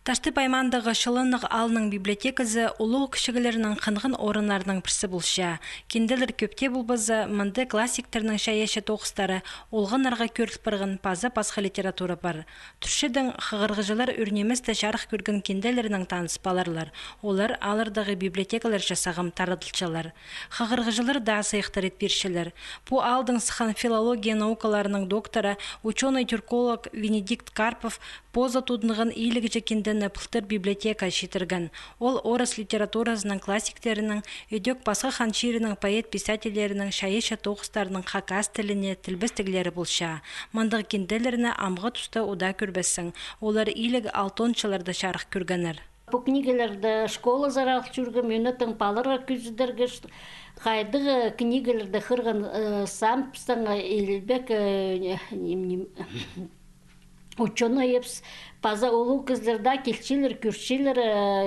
Ташты паймандығы шылынық алының библиотекасы улуу кішігілерінің қынғын орынарының пірсі бұлша. Кенделер көпте бұлбызы мұнды классиктерінің шайеші тоқыстары олғанарға көрілпіргін пазы пасха литература бар. Түршедің қығырғыжылар үрнемісті жарық көрген кенделерінің таныспаларлар. Олар алырдағы библиотекалар жасағым тарадылчалар. Қығырғыжылар да сайықтар етбершілер. Бұ алдың сыхан филология наукаларының доктора, ученый-тюрколог Венедикт Карпов поза тудынған ийлігі кендені пылтыр библиотека шетірген. Ол орыс литературасының классиктерінің, өдек басқа ханширінің поэт-писательерінің шайеша тоғыстарының қақас тіліне тілбістігілері болша. Мандығы кенделеріне амға тұста уда көрбесің. Олар ийлігі алтончыларды шарық көргенер. Бұл книгелерді школа заралық жүргім, өнеттің палырға күзідерге қайдығы книгелерді қырғын сампыстыңға елбек ученый епс паза улуу кызларда келчилер күрчилер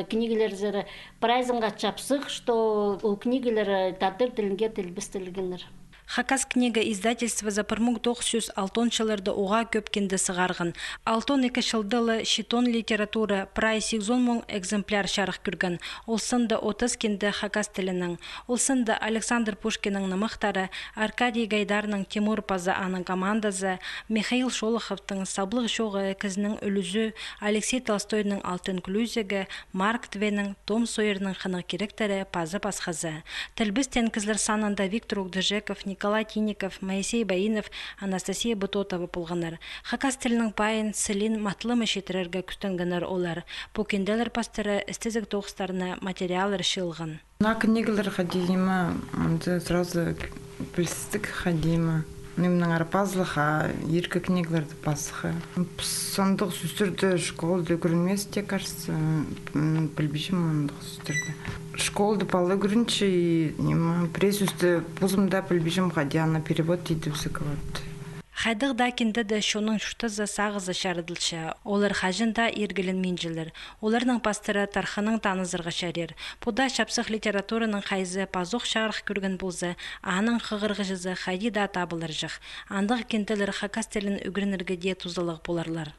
книгелер прайзынга чапсык, что у книгелер татар тилинге тилбистилгенер. Хакас книга издательства за пырмук 906 жылырды оға көпкенді сығарғын. 6-2 жылдылы шитон литература прай 8 мың экземпляр шарық көрген. Олсынды 30 кенді хакас тілінің. Олсынды Александр Пушкинның нымықтары, Аркадий Гайдарның Тимур Паза аның командазы, Михаил Шолоховтың Саблық жоғы кізінің үлізі, Алексей Толстойның Алтын күлізігі, Марк Твенның Том Сойерның қынық керектері Паза пасхазы. Тілбістен кізлер санында Виктор Угдыжеков, Николай Тинников, Моисей Баинов, Анастасия Бутотова болғанар. Хакас тілінің байын сілін матлымы шетірерге күтінгенер олар. Покенделер пастыры істезік тоғыстарына материалыр шылғын. На книгалар ходима, сразу білістік ходима. Немнің арпазлыға, еркі книгаларды пасыға. Сондық сүстірді школды көрінместе, кажется, білбешім ондық сүстірді. Школды палы көрінчі, пресусты пузымда білбешім ходя на перевод дейді высоковат. Хайдық да кенді де шоның шүштізі сағызы шарыдылшы. Олар хажында ергілін менжілер. Оларның пастыры тархының танызырға шарер. Бұда шапсық литератураның қайзы пазуқ шарық көрген болзы, аның қығырғы жызы хайди да табылыр жық. Андық кентілер хакас тілін үгірінірге де тузылық боларлар.